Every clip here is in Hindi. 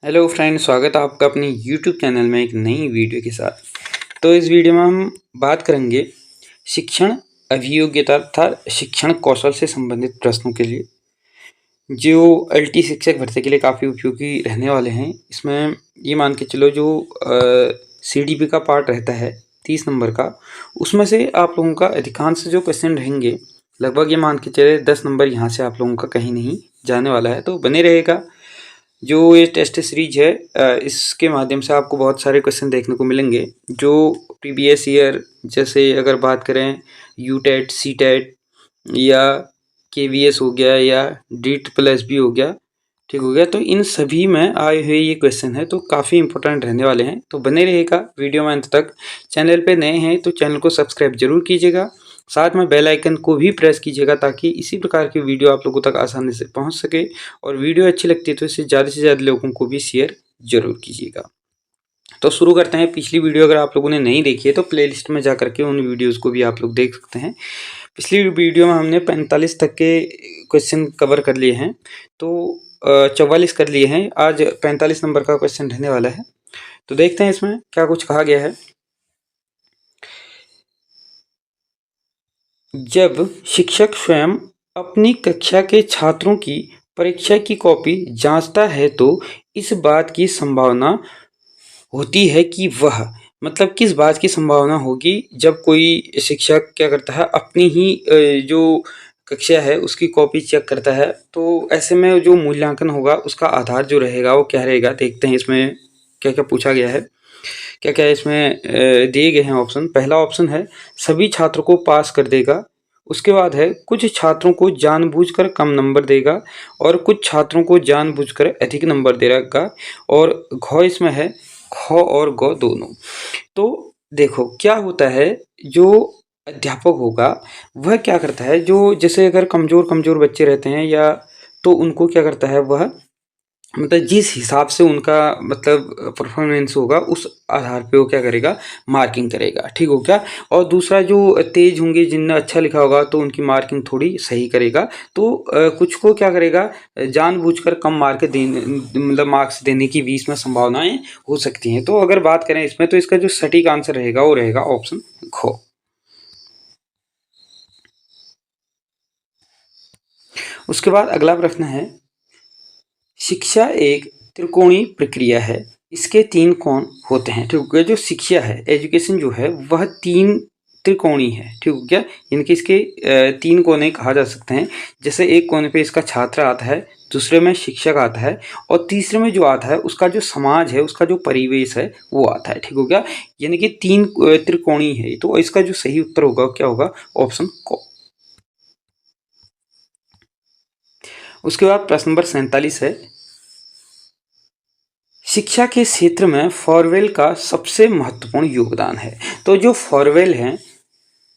हेलो फ्रेंड, स्वागत है आपका अपने यूट्यूब चैनल में एक नई वीडियो के साथ। तो इस वीडियो में हम बात करेंगे शिक्षण अभियोग्यता तथा शिक्षण कौशल से संबंधित प्रश्नों के लिए, जो एलटी शिक्षक भर्ती के लिए काफ़ी उपयोगी रहने वाले हैं। इसमें ये मान के चलो जो सीडीपी का पार्ट रहता है 30 नंबर का, उसमें से आप लोगों का अधिकांश जो क्वेश्चन रहेंगे, लगभग ये मान के चले 10 नंबर यहाँ से आप लोगों का कहीं नहीं जाने वाला है। तो बने रहेगा। जो ये टेस्ट सीरीज है, इसके माध्यम से आपको बहुत सारे क्वेश्चन देखने को मिलेंगे जो प्रीवियस ईयर, जैसे अगर बात करें यूटेट, सीटेट या केवीएस हो गया या डीट प्लस भी हो गया, ठीक हो गया। तो इन सभी में आए हुए ये क्वेश्चन है, तो काफ़ी इंपॉर्टेंट रहने वाले हैं। तो बने रहेगा वीडियो में अंत तक। चैनल पे नए हैं तो चैनल को सब्सक्राइब जरूर कीजिएगा, साथ में बेल आइकन को भी प्रेस कीजिएगा ताकि इसी प्रकार की वीडियो आप लोगों तक आसानी से पहुंच सके। और वीडियो अच्छी लगती है तो इसे ज़्यादा से ज़्यादा लोगों को भी शेयर जरूर कीजिएगा। तो शुरू करते हैं। पिछली वीडियो अगर आप लोगों ने नहीं देखी है तो प्लेलिस्ट में जा करके उन वीडियोज़ को भी आप लोग देख सकते हैं। पिछली वीडियो में हमने 45 तक के क्वेश्चन कवर कर लिए हैं, तो 44 कर लिए हैं। आज 45 नंबर का क्वेश्चन रहने वाला है। तो देखते हैं इसमें क्या कुछ कहा गया है। जब शिक्षक स्वयं अपनी कक्षा के छात्रों की परीक्षा की कॉपी जांचता है तो इस बात की संभावना होती है कि वह, मतलब किस बात की संभावना होगी जब कोई शिक्षक क्या करता है, अपनी ही जो कक्षा है उसकी कॉपी चेक करता है। तो ऐसे में जो मूल्यांकन होगा उसका आधार जो रहेगा वो क्या रहेगा, देखते हैं इसमें क्या क्या पूछा गया है। क्या क्या इसमें दिए गए हैं ऑप्शन। पहला ऑप्शन है सभी छात्रों को पास कर देगा। उसके बाद है कुछ छात्रों को जानबूझकर कम नंबर देगा और कुछ छात्रों को जानबूझकर अधिक नंबर देगा। और घ इसमें है ख और ग दोनों। तो देखो क्या होता है, जो अध्यापक होगा वह क्या करता है, जो जैसे अगर कमज़ोर कमज़ोर बच्चे रहते हैं या, तो उनको क्या करता है वह, मतलब जिस हिसाब से उनका मतलब परफॉर्मेंस होगा उस आधार पे वो क्या करेगा, मार्किंग करेगा, ठीक हो क्या। और दूसरा जो तेज होंगे, जिनने अच्छा लिखा होगा तो उनकी मार्किंग थोड़ी सही करेगा। तो कुछ को क्या करेगा, जानबूझकर कम मार्क देने, मतलब मार्क्स देने की भी इसमें संभावनाएं हो सकती हैं। तो अगर बात करें इसमें तो इसका जो सटीक आंसर रहेगा वो रहेगा ऑप्शन ख। उसके बाद अगला प्रश्न है, शिक्षा एक त्रिकोणीय प्रक्रिया है, इसके 3 कोण होते हैं, ठीक है। जो शिक्षा है, एजुकेशन जो है वह 3 त्रिकोणीय है, ठीक है क्या। इनके इसके 3 कोने कहा जा सकते हैं। जैसे एक कोने पे इसका छात्र आता है, दूसरे में शिक्षक आता है और तीसरे में जो आता है उसका जो समाज है, उसका जो परिवेश है वो आता है, ठीक हो गया। यानी कि 3 त्रिकोणीय है। तो इसका जो सही उत्तर होगा क्या होगा, ऑप्शन क। उसके बाद प्रश्न नंबर 47 है, शिक्षा के क्षेत्र में फॉरवेल का सबसे महत्वपूर्ण योगदान है। तो जो फॉरवेल हैं,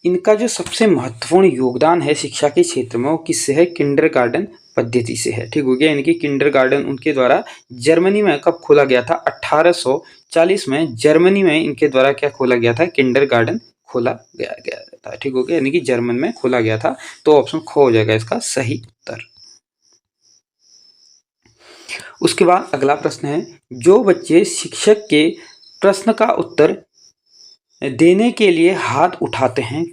इनका जो सबसे महत्वपूर्ण योगदान है शिक्षा के क्षेत्र में वो किससे है, किंडरगार्टन पद्धति से है, ठीक हो गया। यानी कि किंडरगार्टन उनके द्वारा जर्मनी में कब खोला गया था, 1840 में जर्मनी में इनके द्वारा क्या खोला गया था, किंडरगार्टन खोला गया था, ठीक हो गया। यानी कि जर्मन में खोला गया था। तो ऑप्शन ख हो जाएगा इसका सही उत्तर। उसके बाद अगला प्रश्न है, जो बच्चे शिक्षक के प्रश्न का उत्तर देने के लिए हाथ उठाते हैं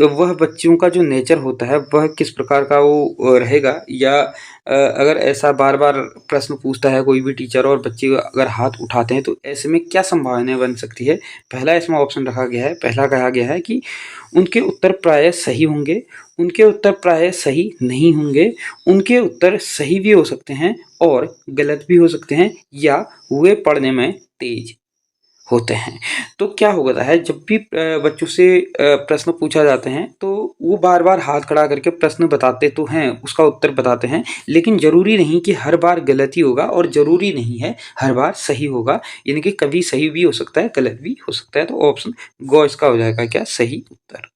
वह बच्चों का जो नेचर होता है वह किस प्रकार का वो रहेगा। या अगर ऐसा बार बार प्रश्न पूछता है कोई भी टीचर और बच्चे अगर हाथ उठाते हैं तो ऐसे में क्या संभावनाएं बन सकती है। पहला इसमें ऑप्शन रखा गया है, पहला कहा गया है कि उनके उत्तर प्रायः सही होंगे, उनके उत्तर प्रायः सही नहीं होंगे, उनके उत्तर सही भी हो सकते हैं और गलत भी हो सकते हैं, या वे पढ़ने में तेज होते हैं। तो क्या होता है, जब भी बच्चों से प्रश्न पूछा जाते हैं तो वो बार बार हाथ खड़ा करके प्रश्न बताते तो हैं, उसका उत्तर बताते हैं, लेकिन ज़रूरी नहीं कि हर बार गलत ही होगा और ज़रूरी नहीं है हर बार सही होगा। यानी कि कभी सही भी हो सकता है, गलत भी हो सकता है। तो ऑप्शन ग इसका हो जाएगा क्या, सही उत्तर।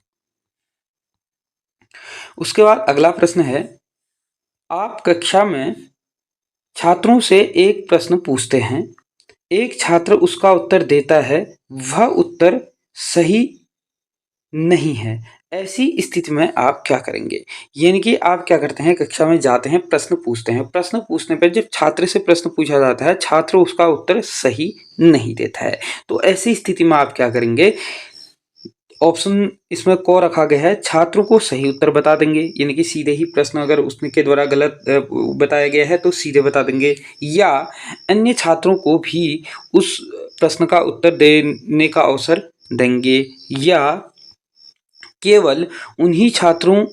उसके बाद अगला प्रश्न है, आप कक्षा में छात्रों से एक प्रश्न पूछते हैं, एक छात्र उसका उत्तर देता है, वह उत्तर सही नहीं है, ऐसी स्थिति में आप क्या करेंगे? यानी कि आप क्या करते हैं, कक्षा में जाते हैं, प्रश्न पूछते हैं। प्रश्न पूछने पे जब छात्र से प्रश्न पूछा जाता है, छात्र उसका उत्तर सही नहीं देता है। तो ऐसी स्थिति में आप क्या करेंगे? ऑप्शन इसमें क रखा गया है, छात्रों को सही उत्तर बता देंगे, यानी कि सीधे ही प्रश्न अगर उसके द्वारा गलत बताया गया है तो सीधे बता देंगे, या अन्य छात्रों को भी उस प्रश्न का उत्तर देने का अवसर देंगे, या केवल उन्हीं छात्रों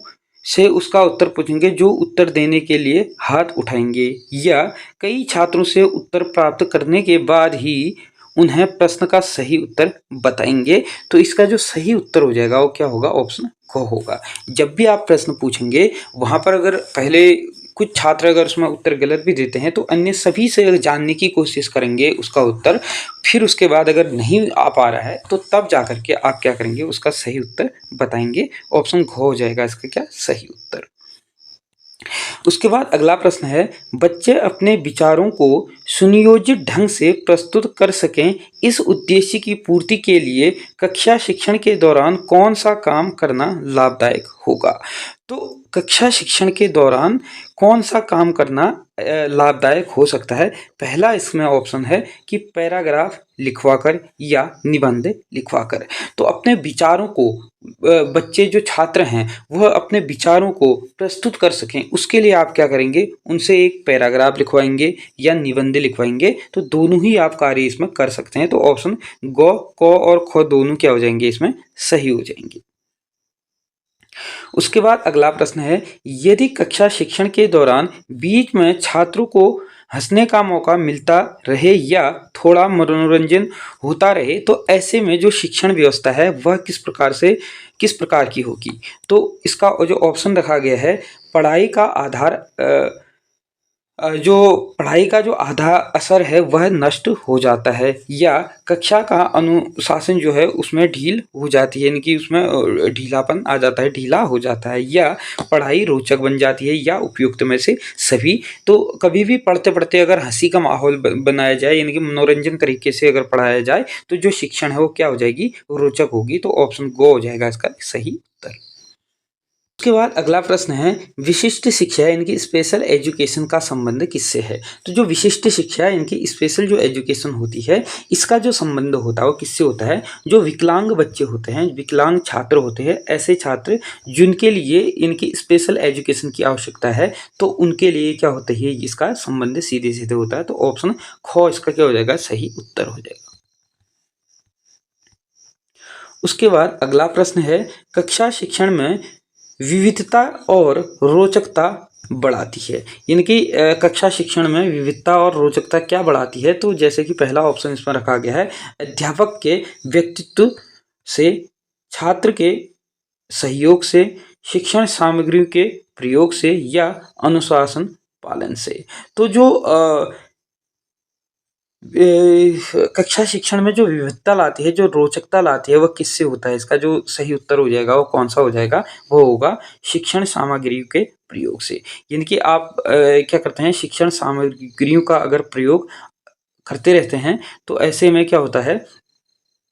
से उसका उत्तर पूछेंगे जो उत्तर देने के लिए हाथ उठाएंगे, या कई छात्रों से उत्तर प्राप्त करने के बाद ही उन्हें प्रश्न का सही उत्तर बताएंगे। तो इसका जो सही उत्तर हो जाएगा वो क्या होगा? ऑप्शन क होगा। जब भी आप प्रश्न पूछेंगे वहाँ पर अगर पहले कुछ छात्र अगर उसमें उत्तर गलत भी देते हैं तो अन्य सभी से अगर जानने की कोशिश करेंगे उसका उत्तर, फिर उसके बाद अगर नहीं आ पा रहा है तो तब जा कर के आप क्या करेंगे? उसका सही उत्तर बताएंगे। ऑप्शन घ हो जाएगा इसका क्या? सही उत्तर। उसके बाद अगला प्रश्न है, बच्चे अपने विचारों को सुनियोजित ढंग से प्रस्तुत कर सकें, इस उद्देश्य की पूर्ति के लिए कक्षा शिक्षण के दौरान कौन सा काम करना लाभदायक होगा? तो कक्षा शिक्षण के दौरान कौन सा काम करना लाभदायक हो सकता है? पहला इसमें ऑप्शन है कि पैराग्राफ लिखवाकर या निबंध लिखवाकर। तो अपने विचारों को बच्चे जो छात्र हैं वह अपने विचारों को प्रस्तुत कर सकें, उसके लिए आप क्या करेंगे? उनसे एक पैराग्राफ लिखवाएंगे या निबंध लिखवाएंगे। तो दोनों ही आप कार्य इसमें कर सकते हैं। तो ऑप्शन ग, क और ख दोनों क्या हो जाएंगे? इसमें सही हो जाएंगे। उसके बाद अगला प्रश्न है, यदि कक्षा शिक्षण के दौरान बीच में छात्रों को हंसने का मौका मिलता रहे या थोड़ा मनोरंजन होता रहे तो ऐसे में जो शिक्षण व्यवस्था है वह किस प्रकार की होगी? तो इसका जो ऑप्शन रखा गया है, पढ़ाई का आधार जो पढ़ाई का जो आधा असर है वह नष्ट हो जाता है, या कक्षा का अनुशासन जो है उसमें ढील हो जाती है, यानी कि उसमें ढीलापन आ जाता है, ढीला हो जाता है, या पढ़ाई रोचक बन जाती है, या उपयुक्त में से सभी। तो कभी भी पढ़ते पढ़ते अगर हंसी का माहौल बनाया जाए, यानी कि मनोरंजन तरीके से अगर पढ़ाया जाए तो जो शिक्षण है वो क्या हो जाएगी? रोचक होगी। तो ऑप्शन गो हो जाएगा इसका सही उत्तर। उसके बाद अगला प्रश्न है, विशिष्ट शिक्षा इनकी स्पेशल एजुकेशन का संबंध किससे है? तो जो विशिष्ट शिक्षा इनकी स्पेशल जो एजुकेशन होती है इसका जो संबंध होता है वो किससे होता है? जो विकलांग बच्चे होते हैं, विकलांग छात्र होते हैं, ऐसे छात्र जिनके लिए इनकी स्पेशल एजुकेशन की आवश्यकता है, तो उनके लिए क्या होता है? इसका संबंध सीधे सीधे होता है। तो ऑप्शन ख इसका क्या हो जाएगा? सही उत्तर हो जाएगा। उसके बाद अगला प्रश्न है, कक्षा शिक्षण में विविधता और रोचकता बढ़ाती है, यानी कि कक्षा शिक्षण में विविधता और रोचकता क्या बढ़ाती है? तो जैसे कि पहला ऑप्शन इसमें रखा गया है, अध्यापक के व्यक्तित्व से, छात्र के सहयोग से, शिक्षण सामग्री के प्रयोग से, या अनुशासन पालन से। तो जो कक्षा शिक्षण में जो विविधता लाती है, जो रोचकता लाती है, वह किससे होता है? इसका जो सही उत्तर हो जाएगा वो कौन सा हो जाएगा? वो होगा शिक्षण सामग्रियों के प्रयोग से। यानी कि आप क्या करते हैं? शिक्षण सामग्रियों का अगर प्रयोग करते रहते हैं तो ऐसे में क्या होता है?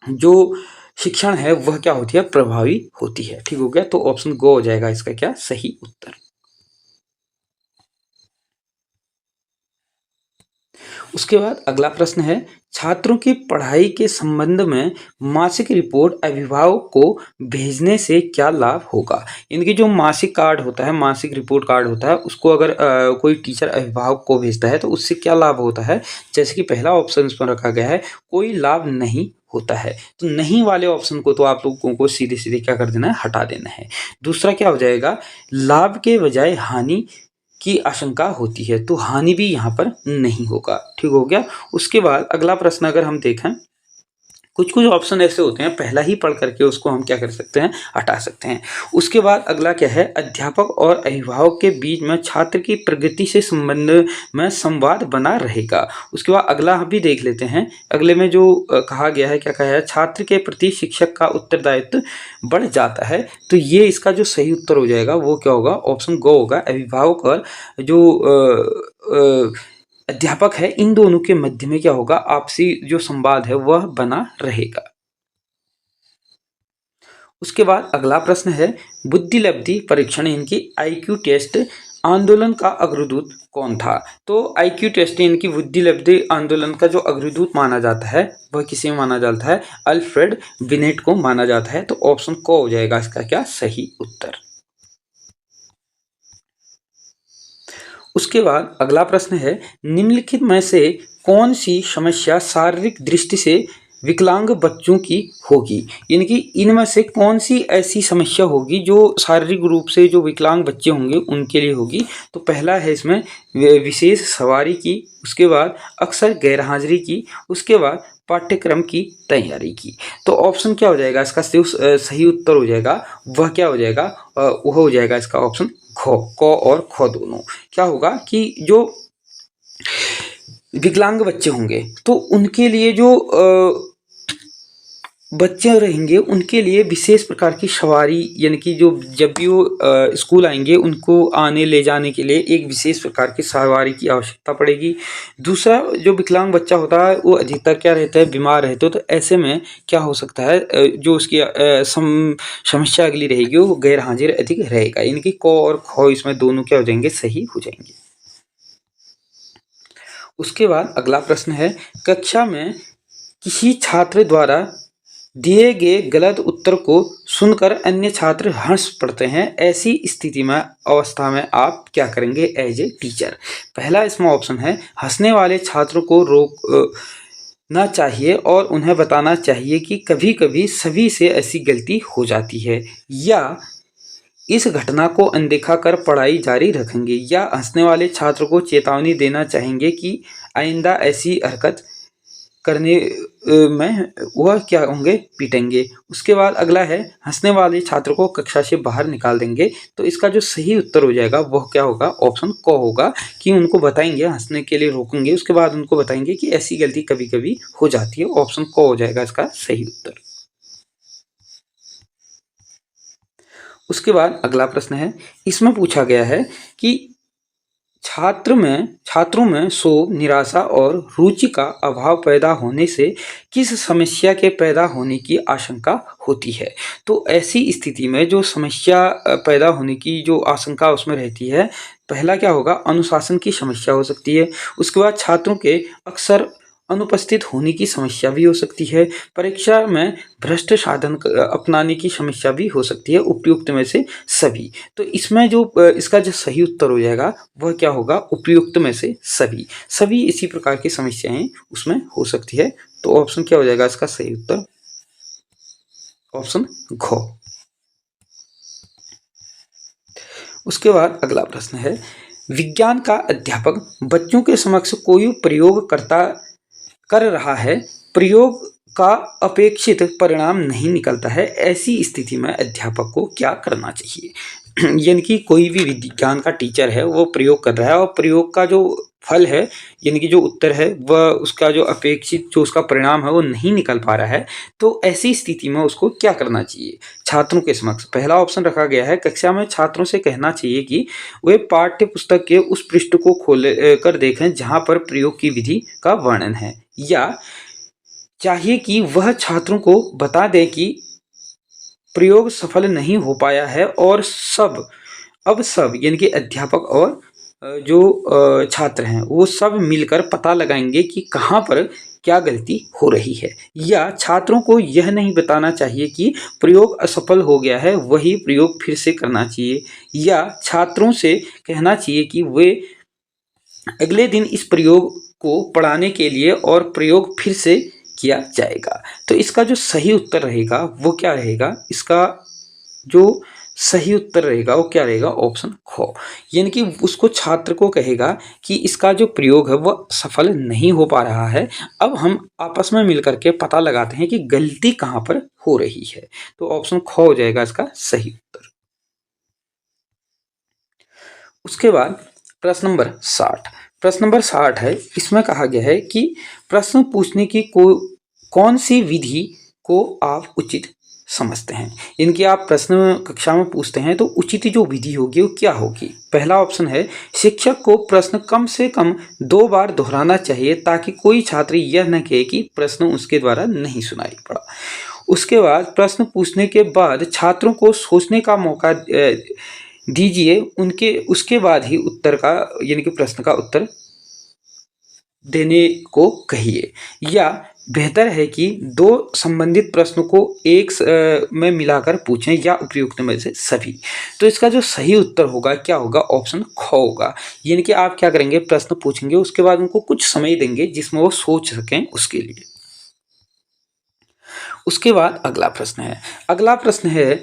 जो शिक्षण है वह क्या होती है? प्रभावी होती है। ठीक हो गया? तो ऑप्शन गो हो जाएगा इसका क्या? सही उत्तर। उसके बाद अगला प्रश्न है, छात्रों की पढ़ाई के संबंध में मासिक रिपोर्ट अभिभावक को भेजने से क्या लाभ होगा? इनकी जो मासिक कार्ड होता है, मासिक रिपोर्ट कार्ड होता है, उसको अगर कोई टीचर अभिभावक को भेजता है तो उससे क्या लाभ होता है? जैसे कि पहला ऑप्शन इस पर रखा गया है, कोई लाभ नहीं होता है। तो नहीं वाले ऑप्शन को तो आप लोगों को सीधे सीधे क्या कर देना है? हटा देना है। दूसरा क्या हो जाएगा? लाभ के बजाय हानि की आशंका होती है, तो हानि भी यहाँ पर नहीं होगा। ठीक हो गया? उसके बाद अगला प्रश्न अगर हम देखें, कुछ कुछ ऑप्शन ऐसे होते हैं पहला ही पढ़ करके उसको हम क्या कर सकते हैं? हटा सकते हैं। उसके बाद अगला क्या है? अध्यापक और अभिभावक के बीच में छात्र की प्रगति से संबंध में संवाद बना रहेगा। उसके बाद अगला हम भी देख लेते हैं। अगले में जो कहा गया है, क्या कहा है? छात्र के प्रति शिक्षक का उत्तरदायित्व बढ़ जाता है। तो ये इसका जो सही उत्तर हो जाएगा वो क्या होगा? ऑप्शन गो होगा। अभिभावक और जो अध्यापक है, इन दोनों के मध्य में क्या होगा? आपसी जो संवाद है वह बना रहेगा। उसके बाद अगला प्रश्न है बुद्धिलब्धि परीक्षण इनकी IQ टेस्ट आंदोलन का अग्रदूत कौन था। तो IQ टेस्ट इनकी बुद्धिलब्धि आंदोलन का जो अग्रदूत माना जाता है वह किसे माना जाता है, अल्फ्रेड बिनेट को माना जाता है। तो ऑप्शन को हो जाएगा इसका क्या सही उत्तर। उसके बाद अगला प्रश्न है निम्नलिखित में से कौन सी समस्या शारीरिक दृष्टि से विकलांग बच्चों की होगी, यानी कि इनमें से कौन सी ऐसी समस्या होगी जो शारीरिक रूप से जो विकलांग बच्चे होंगे उनके लिए होगी। तो पहला है इसमें विशेष सवारी की, उसके बाद अक्सर गैरहाजिरी की, उसके बाद पाठ्यक्रम की तैयारी की। तो ऑप्शन क्या हो जाएगा इसका सही उत्तर हो जाएगा, वह क्या हो जाएगा, वह हो जाएगा इसका ऑप्शन क और ख दोनों। क्या होगा कि जो विकलांग बच्चे होंगे तो उनके लिए जो बच्चे रहेंगे उनके लिए विशेष प्रकार की सवारी, यानी कि जो जब भी वो स्कूल आएंगे उनको आने ले जाने के लिए एक विशेष प्रकार की सवारी की आवश्यकता पड़ेगी। दूसरा जो विकलांग बच्चा होता है वो अधिकतर क्या रहता है, बीमार रहते हो। तो ऐसे में क्या हो सकता है, जो उसकी समस्या अगली रहेगी वो गैर हाजिर अधिक रहेगा, यानी कि क और ख इसमें दोनों क्या हो जाएंगे, सही हो जाएंगे। उसके बाद अगला प्रश्न है कक्षा में किसी छात्र द्वारा दिए गए गलत उत्तर को सुनकर अन्य छात्र हंस पड़ते हैं, ऐसी स्थिति में अवस्था में आप क्या करेंगे एज ए टीचर। पहला इसमें ऑप्शन है हंसने वाले छात्रों को रोकना चाहिए और उन्हें बताना चाहिए कि कभी कभी सभी से ऐसी गलती हो जाती है, या इस घटना को अनदेखा कर पढ़ाई जारी रखेंगे, या हंसने वाले छात्र को चेतावनी देना चाहेंगे कि आइंदा ऐसी हरकत करने में वह क्या होंगे, पीटेंगे। उसके बाद अगला है हंसने वाले छात्र को कक्षा से बाहर निकाल देंगे। तो इसका जो सही उत्तर हो जाएगा वह क्या होगा, ऑप्शन क होगा कि उनको बताएंगे, हंसने के लिए रोकेंगे, उसके बाद उनको बताएंगे कि ऐसी गलती कभी कभी हो जाती है। ऑप्शन क हो जाएगा इसका सही उत्तर। उसके बाद अगला प्रश्न है इसमें पूछा गया है कि छात्रों में शोक, निराशा और रुचि का अभाव पैदा होने से किस समस्या के पैदा होने की आशंका होती है। तो ऐसी स्थिति में जो समस्या पैदा होने की जो आशंका उसमें रहती है, पहला क्या होगा, अनुशासन की समस्या हो सकती है। उसके बाद छात्रों के अक्सर अनुपस्थित होने की समस्या भी हो सकती है। परीक्षा में भ्रष्ट साधन अपनाने की समस्या भी हो सकती है। उपयुक्त में से सभी। तो इसमें जो इसका जो सही उत्तर हो जाएगा वह क्या होगा, उपयुक्त में से सभी। सभी इसी प्रकार की समस्याएं उसमें हो सकती है। तो ऑप्शन क्या हो जाएगा इसका सही उत्तर, ऑप्शन घ। उसके बाद अगला प्रश्न है विज्ञान का अध्यापक बच्चों के समक्ष कोई प्रयोग कर रहा है, प्रयोग का अपेक्षित परिणाम नहीं निकलता है, ऐसी स्थिति में अध्यापक को क्या करना चाहिए। यानी कि कोई भी विज्ञान का टीचर है वो प्रयोग कर रहा है और प्रयोग का जो फल है, यानी कि जो उत्तर है वह उसका जो अपेक्षित जो उसका परिणाम है वो नहीं निकल पा रहा है। तो ऐसी स्थिति में उसको क्या करना चाहिए छात्रों के समक्ष। पहला ऑप्शन रखा गया है कक्षा में छात्रों से कहना चाहिए कि वे पाठ्य पुस्तक के उस पृष्ठ को खोल कर देखें जहां पर प्रयोग की विधि का वर्णन है, या चाहिए कि वह छात्रों को बता दें कि प्रयोग सफल नहीं हो पाया है और सब यानी कि अध्यापक और जो छात्र हैं वो सब मिलकर पता लगाएंगे कि कहाँ पर क्या गलती हो रही है। या छात्रों को यह नहीं बताना चाहिए कि प्रयोग असफल हो गया है, वही प्रयोग फिर से करना चाहिए, या छात्रों से कहना चाहिए कि वे अगले दिन इस प्रयोग को पढ़ाने के लिए और प्रयोग फिर से किया जाएगा। तो इसका जो सही उत्तर रहेगा वो क्या रहेगा, इसका जो सही उत्तर रहेगा वो क्या रहेगा, ऑप्शन ख। यानी कि उसको छात्र को कहेगा कि इसका जो प्रयोग है वह सफल नहीं हो पा रहा है, अब हम आपस में मिलकर के पता लगाते हैं कि गलती कहाँ पर हो रही है। तो ऑप्शन ख हो जाएगा इसका सही उत्तर। उसके बाद प्रश्न नंबर 60। प्रश्न नंबर 60 है, इसमें कहा गया है कि प्रश्न पूछने की कौन सी विधि को आप उचित समझते हैं। इनकी आप प्रश्न कक्षा में पूछते हैं तो उचित जो विधि होगी वो क्या होगी। पहला ऑप्शन है शिक्षक को प्रश्न कम से कम 2 बार दोहराना चाहिए ताकि कोई छात्र यह न कहे कि प्रश्न उसके द्वारा नहीं सुनाई पड़ा। उसके बाद प्रश्न पूछने के बाद छात्रों को सोचने का मौका दीजिए। उसके बाद ही उत्तर का यानी कि प्रश्न का उत्तर देने को कहिए, या बेहतर है कि दो संबंधित प्रश्नों को एक में मिलाकर पूछें, या उपयुक्त में से सभी। तो इसका जो सही उत्तर होगा क्या होगा, ऑप्शन ख होगा। यानी कि आप क्या करेंगे, प्रश्न पूछेंगे, उसके बाद उनको कुछ समय देंगे जिसमें वो सोच सकें उसके लिए। उसके बाद अगला प्रश्न है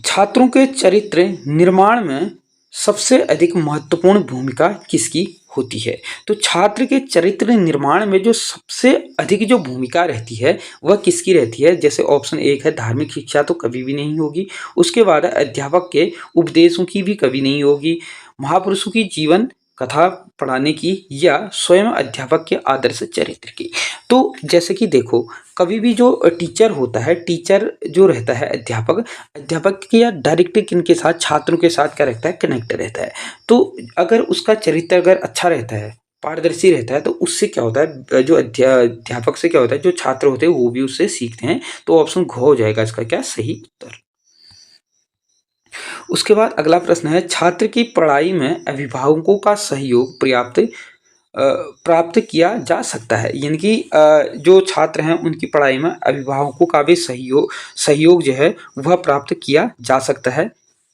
छात्रों के चरित्र निर्माण में सबसे अधिक महत्वपूर्ण भूमिका किसकी होती है। तो छात्र के चरित्र निर्माण में जो सबसे अधिक जो भूमिका रहती है वह किसकी रहती है। जैसे ऑप्शन 1 है धार्मिक शिक्षा, तो कभी भी नहीं होगी। उसके बाद अध्यापक के उपदेशों की भी कभी नहीं होगी। महापुरुषों की जीवन कथा पढ़ाने की, या स्वयं अध्यापक के आदर्श चरित्र की। तो जैसे कि देखो, कभी भी जो टीचर होता है, टीचर जो रहता है अध्यापक के या डायरेक्ट किनके साथ, छात्रों के साथ क्या रहता है, कनेक्ट रहता है। तो अगर उसका चरित्र अगर अच्छा रहता है, पारदर्शी रहता है, तो उससे क्या होता है, जो अध्यापक से क्या होता है, जो छात्र होते हैं वो भी उससे सीखते हैं। तो ऑप्शन घ हो जाएगा इसका क्या सही उत्तर। उसके बाद अगला प्रश्न है छात्र की पढ़ाई में अभिभावकों का सहयोग प्राप्त किया जा सकता है। यानी कि जो छात्र हैं उनकी पढ़ाई में अभिभावकों का भी सहयोग जो है वह प्राप्त किया जा सकता है।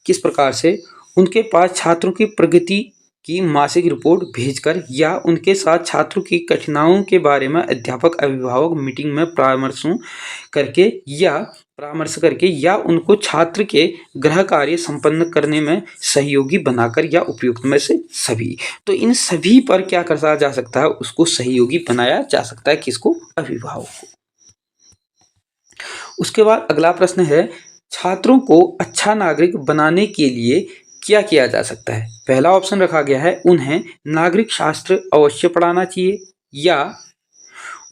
किस प्रकार से, उनके पास छात्रों की प्रगति की मासिक रिपोर्ट भेजकर, या उनके साथ छात्रों की कठिनाइयों के बारे में अध्यापक अभिभावक मीटिंग में परामर्श करके, या उनको छात्र के गृह कार्य संपन्न करने में सहयोगी बनाकर, या उपयुक्त में से सभी। तो इन सभी पर क्या करा जा सकता है, उसको सहयोगी बनाया जा सकता है। किसको, अभिभावक को। उसके बाद अगला प्रश्न है छात्रों को अच्छा नागरिक बनाने के लिए क्या किया जा सकता है। पहला ऑप्शन रखा गया है उन्हें नागरिक शास्त्र अवश्य पढ़ाना चाहिए, या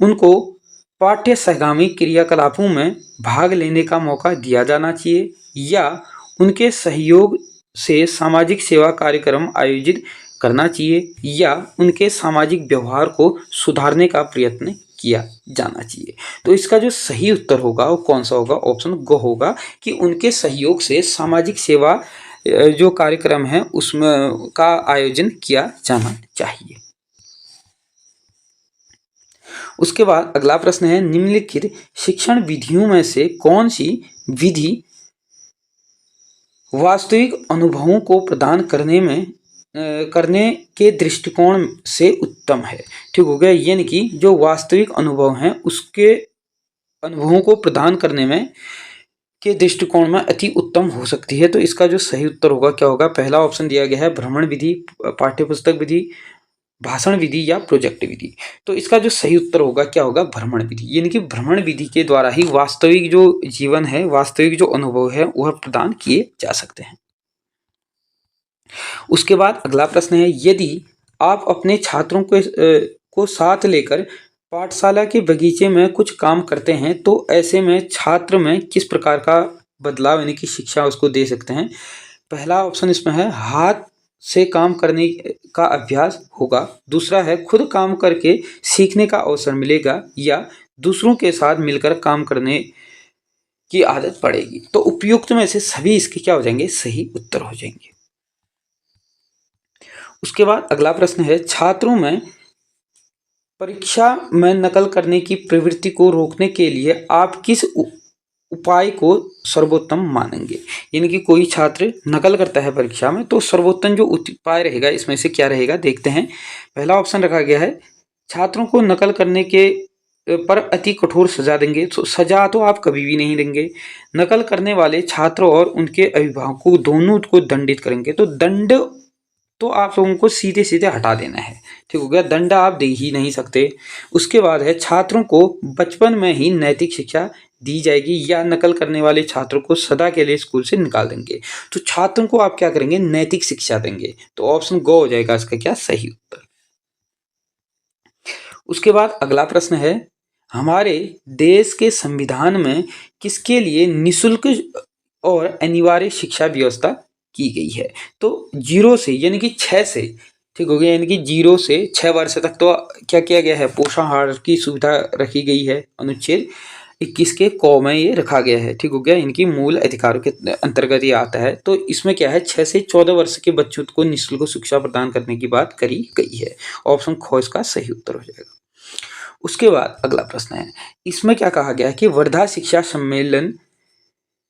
उनको पाठ्य सहगामी क्रियाकलापों में भाग लेने का मौका दिया जाना चाहिए, या उनके सहयोग से सामाजिक सेवा कार्यक्रम आयोजित करना चाहिए, या उनके सामाजिक व्यवहार को सुधारने का प्रयत्न किया जाना चाहिए। तो इसका जो सही उत्तर होगा वो कौन सा होगा, ऑप्शन ग होगा कि उनके सहयोग से सामाजिक सेवा जो कार्यक्रम है उसमें का आयोजन किया जाना चाहिए। उसके बाद अगला प्रश्न है निम्नलिखित शिक्षण विधियों में से कौन सी विधि वास्तविक अनुभवों को प्रदान करने के दृष्टिकोण से उत्तम है। ठीक हो गया। यानी कि जो वास्तविक अनुभव हैं उसके अनुभवों को प्रदान करने में के दृष्टिकोण में अति उत्तम हो सकती है। तो इसका जो सही उत्तर होगा क्या होगा, पहला ऑप्शन दिया गया है भ्रमण विधि, पाठ्यपुस्तक विधि, भाषण विधि या प्रोजेक्ट विधि। तो इसका जो सही उत्तर होगा क्या होगा, भ्रमण विधि। यानी कि भ्रमण विधि के द्वारा ही वास्तविक जो जीवन है, वास्तविक जो अनुभव है वह प्रदान किए जा सकते हैं। उसके बाद अगला प्रश्न है यदि आप अपने छात्रों को साथ लेकर पाठशाला के बगीचे में कुछ काम करते हैं तो ऐसे में छात्र में किस प्रकार का बदलाव यानी कि शिक्षा उसको दे सकते हैं। पहला ऑप्शन इसमें है हाथ से काम करने का अभ्यास होगा। दूसरा है खुद काम करके सीखने का अवसर मिलेगा, या दूसरों के साथ मिलकर काम करने की आदत पड़ेगी। तो उपयुक्त में से सभी इसके क्या हो जाएंगे, सही उत्तर हो जाएंगे। उसके बाद अगला प्रश्न है छात्रों में परीक्षा में नकल करने की प्रवृत्ति को रोकने के लिए आप किस उपाय को सर्वोत्तम मानेंगे। यानी कि कोई छात्र नकल करता है परीक्षा में तो सर्वोत्तम जो उपाय रहेगा इसमें से क्या रहेगा, देखते हैं। पहला ऑप्शन रखा गया है छात्रों को नकल करने के पर अति कठोर सजा देंगे। तो सजा तो आप कभी भी नहीं देंगे। नकल करने वाले छात्र और उनके अभिभावकों दोनों को दंडित करेंगे। तो दंड तो आप लोगों को सीधे सीधे हटा देना है। ठीक हो गया, दंड आप दे ही नहीं सकते। उसके बाद है छात्रों को बचपन में ही नैतिक शिक्षा दी जाएगी, या नकल करने वाले छात्रों को सदा के लिए स्कूल से निकाल देंगे। तो छात्रों को आप क्या करेंगे, नैतिक शिक्षा देंगे। तो ऑप्शन ग हो जाएगा इसका क्या सही उत्तर। उसके बाद अगला प्रश्न है हमारे देश के संविधान में किसके लिए निःशुल्क और अनिवार्य शिक्षा व्यवस्था की गई है। तो 0 से यानी कि 6 से ठीक हो गया। यानी कि 0 से 6 वर्ष तक तो क्या किया गया है, पोषाहार की सुविधा रखी गई है। अनुच्छेद 21 के क में ये रखा गया है। ठीक हो गया। इनकी मूल अधिकारों के अंतर्गत ये आता है। तो इसमें क्या है, 6 से 14 वर्ष के बच्चों को निःशुल्क शिक्षा प्रदान करने की बात करी गई है। ऑप्शन ख इसका सही उत्तर हो जाएगा। उसके बाद अगला प्रश्न है, इसमें क्या कहा गया है कि वर्धा शिक्षा सम्मेलन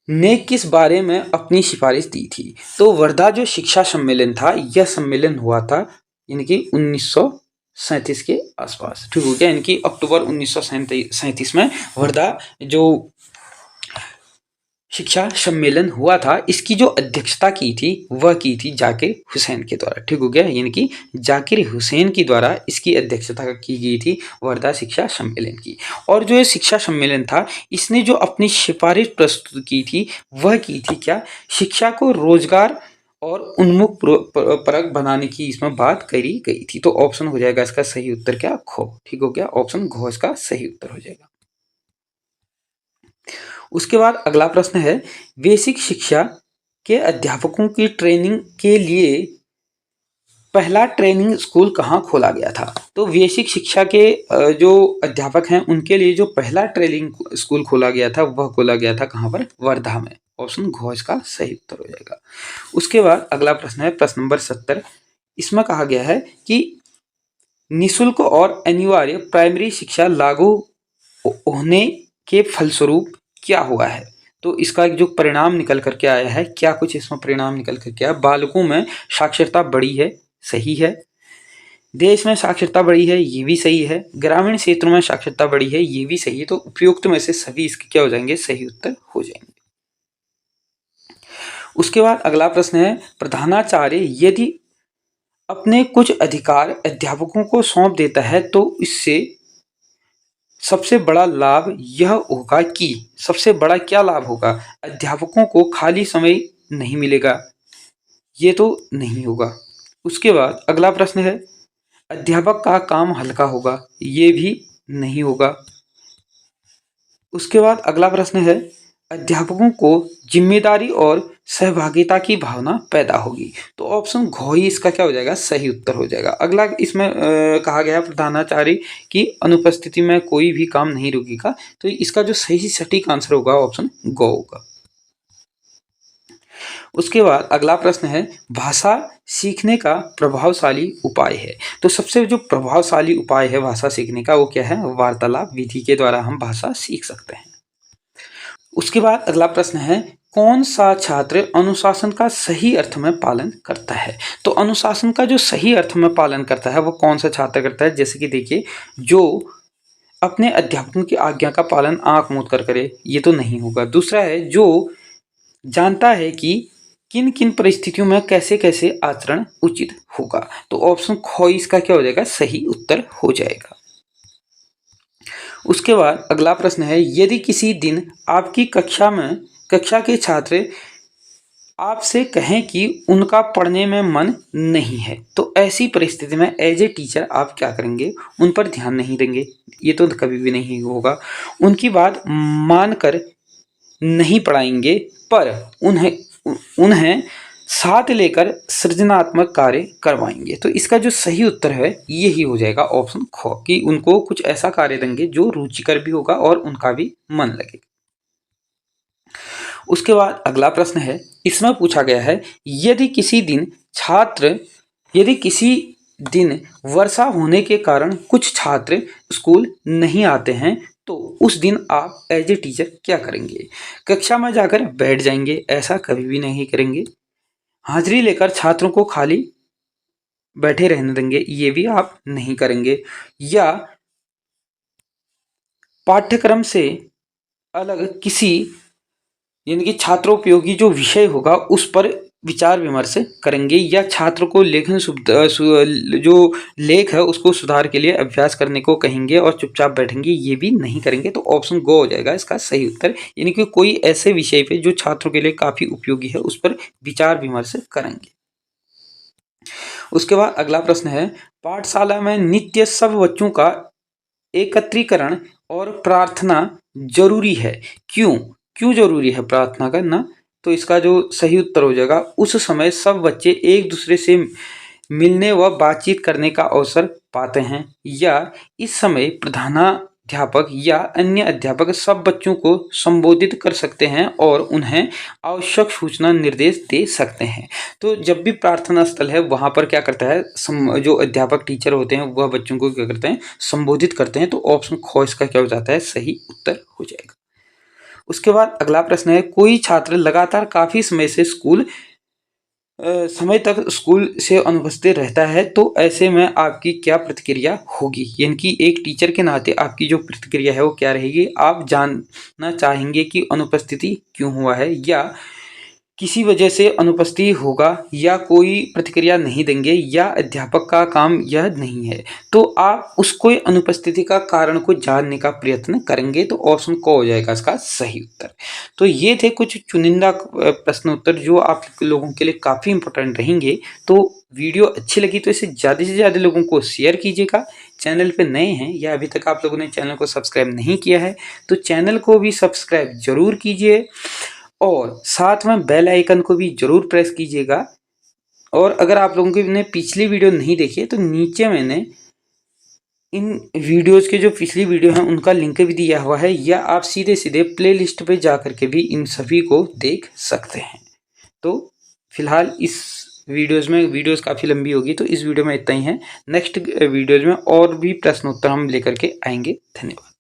ने किस बारे में अपनी सिफारिश दी थी। तो वर्धा जो शिक्षा सम्मेलन था, यह सम्मेलन हुआ था यानी कि 1937 के आसपास। ठीक हो गया। यानी कि अक्टूबर 1937 में वर्धा जो शिक्षा सम्मेलन हुआ था, इसकी जो अध्यक्षता की थी वह की थी जाकिर हुसैन के द्वारा। ठीक हो गया। यानी कि जाकिर हुसैन के द्वारा इसकी अध्यक्षता की गई थी वर्धा शिक्षा सम्मेलन की। और जो ये शिक्षा सम्मेलन था, इसने जो अपनी सिफारिश प्रस्तुत की थी वह की थी क्या, शिक्षा को रोजगार और उन्मुख परक बनाने की इसमें बात करी गई थी। तो ऑप्शन हो जाएगा इसका सही उत्तर क्या, ख। ठीक हो गया। ऑप्शन घ इसका सही उत्तर हो जाएगा। उसके बाद अगला प्रश्न है, बेसिक शिक्षा के अध्यापकों की ट्रेनिंग के लिए पहला ट्रेनिंग स्कूल कहाँ खोला गया था। तो बेसिक शिक्षा के जो अध्यापक हैं उनके लिए जो पहला ट्रेनिंग स्कूल खोला गया था वह खोला गया था कहाँ पर, वर्धा में। ऑप्शन घ इसका सही उत्तर हो जाएगा। उसके बाद अगला प्रश्न है प्रश्न नंबर 70। इसमें कहा गया है कि निःशुल्क और अनिवार्य प्राइमरी शिक्षा लागू होने के फलस्वरूप क्या हुआ है। तो इसका जो परिणाम निकल करके आया है, क्या कुछ इसमें परिणाम निकल करके आया, बालकों में साक्षरता बढ़ी है, सही है। देश में साक्षरता बढ़ी है, ये भी सही है। ग्रामीण क्षेत्रों में साक्षरता बढ़ी है, ये भी सही है। तो उपयुक्त में से सभी इसके क्या हो जाएंगे, सही उत्तर हो जाएंगे। उसके बाद अगला प्रश्न है, प्रधानाचार्य यदि अपने कुछ अधिकार अध्यापकों को सौंप देता है तो इससे सबसे बड़ा लाभ यह होगा कि, सबसे बड़ा क्या लाभ होगा, अध्यापकों को खाली समय नहीं मिलेगा, ये तो नहीं होगा। उसके बाद अगला प्रश्न है, अध्यापक का काम हल्का होगा, ये भी नहीं होगा। उसके बाद अगला प्रश्न है, अध्यापकों को जिम्मेदारी और सहभागिता की भावना पैदा होगी। तो ऑप्शन घ ही इसका क्या हो जाएगा, सही उत्तर हो जाएगा। अगला इसमें कहा गया प्रधानाचार्य की अनुपस्थिति में कोई भी काम नहीं रुकेगा। तो इसका जो सही सटीक आंसर होगा ऑप्शन ग होगा। उसके बाद अगला प्रश्न है, भाषा सीखने का प्रभावशाली उपाय है। तो सबसे जो प्रभावशाली उपाय है भाषा सीखने का वो क्या है, वार्तालाप विधि के द्वारा हम भाषा सीख सकते हैं। उसके बाद अगला प्रश्न है, कौन सा छात्र अनुशासन का सही अर्थ में पालन करता है। तो अनुशासन का जो सही अर्थ में पालन करता है वो कौन सा छात्र करता है। जैसे कि देखिए, जो अपने अध्यापकों की आज्ञा का पालन आंख मूंद कर करे, ये तो नहीं होगा। दूसरा है, जो जानता है कि किन किन परिस्थितियों में कैसे कैसे आचरण उचित होगा। तो ऑप्शन ख इसका क्या हो जाएगा, सही उत्तर हो जाएगा। उसके बाद अगला प्रश्न है, यदि किसी दिन आपकी कक्षा के छात्र आपसे कहें कि उनका पढ़ने में मन नहीं है, तो ऐसी परिस्थिति में एज ए टीचर आप क्या करेंगे, उन पर ध्यान नहीं देंगे, ये तो कभी भी नहीं होगा। उनकी बात मानकर नहीं पढ़ाएंगे, पर उन्हें साथ लेकर सृजनात्मक कार्य करवाएंगे। तो इसका जो सही उत्तर है यही हो जाएगा ऑप्शन ख, कि उनको कुछ ऐसा कार्य देंगे जो रुचिकर भी होगा और उनका भी मन लगेगा। उसके बाद अगला प्रश्न है, इसमें पूछा गया है, यदि किसी दिन वर्षा होने के कारण कुछ छात्र स्कूल नहीं आते हैं तो उस दिन आप एज ए टीचर क्या करेंगे। कक्षा में जाकर बैठ जाएंगे, ऐसा कभी भी नहीं करेंगे। हाजिरी लेकर छात्रों को खाली बैठे रहने देंगे, ये भी आप नहीं करेंगे। या पाठ्यक्रम से अलग किसी यानी कि छात्रोपयोगी जो विषय होगा उस पर विचार विमर्श करेंगे, या छात्र को जो लेख है उसको सुधार के लिए अभ्यास करने को कहेंगे और चुपचाप बैठेंगे, ये भी नहीं करेंगे। तो ऑप्शन गो हो जाएगा इसका सही उत्तर, यानी कि कोई ऐसे विषय पे जो छात्रों के लिए काफी उपयोगी है उस पर विचार विमर्श करेंगे। उसके बाद अगला प्रश्न है, पाठशाला में नित्य सब बच्चों का एकत्रीकरण और प्रार्थना जरूरी है, क्यों जरूरी है प्रार्थना करना। तो इसका जो सही उत्तर हो जाएगा, उस समय सब बच्चे एक दूसरे से मिलने व बातचीत करने का अवसर पाते हैं, या इस समय प्रधानाध्यापक या अन्य अध्यापक सब बच्चों को संबोधित कर सकते हैं और उन्हें आवश्यक सूचना निर्देश दे सकते हैं। तो जब भी प्रार्थना स्थल है वहाँ पर क्या करता है, जो अध्यापक टीचर होते हैं वह बच्चों को क्या करते हैं, संबोधित करते हैं। तो ऑप्शन ख इसका क्या हो जाता है, सही उत्तर हो जाएगा। उसके बाद अगला प्रश्न है, कोई छात्र लगातार काफी समय तक स्कूल से अनुपस्थित रहता है, तो ऐसे में आपकी क्या प्रतिक्रिया होगी? यानी कि एक टीचर के नाते आपकी जो प्रतिक्रिया है वो क्या रहेगी? आप जानना चाहेंगे कि अनुपस्थिति क्यों हुआ है, या किसी वजह से अनुपस्थित होगा, या कोई प्रतिक्रिया नहीं देंगे, या अध्यापक का काम यह नहीं है। तो आप उसको अनुपस्थिति का कारण को जानने का प्रयत्न करेंगे। तो ऑप्शन क हो जाएगा इसका सही उत्तर। तो ये थे कुछ चुनिंदा प्रश्न उत्तर जो आप लोगों के लिए काफ़ी इंपॉर्टेंट रहेंगे। तो वीडियो अच्छी लगी तो इसे ज़्यादा से ज़्यादा लोगों को शेयर कीजिएगा। चैनल पे नए हैं या अभी तक आप लोगों ने चैनल को सब्सक्राइब नहीं किया है तो चैनल को भी सब्सक्राइब जरूर कीजिए और साथ में बेल आइकन को भी जरूर प्रेस कीजिएगा। और अगर आप लोगों की ने पिछली वीडियो नहीं देखी है तो नीचे मैंने इन वीडियोज़ के जो पिछली वीडियो हैं उनका लिंक भी दिया हुआ है, या आप सीधे सीधे प्लेलिस्ट पे जा कर के भी इन सभी को देख सकते हैं। तो फिलहाल इस वीडियोज़ काफ़ी लंबी होगी तो इस वीडियो में इतना ही है। नेक्स्ट वीडियोज़ में और भी प्रश्न उत्तर हम लेकर के आएंगे। धन्यवाद।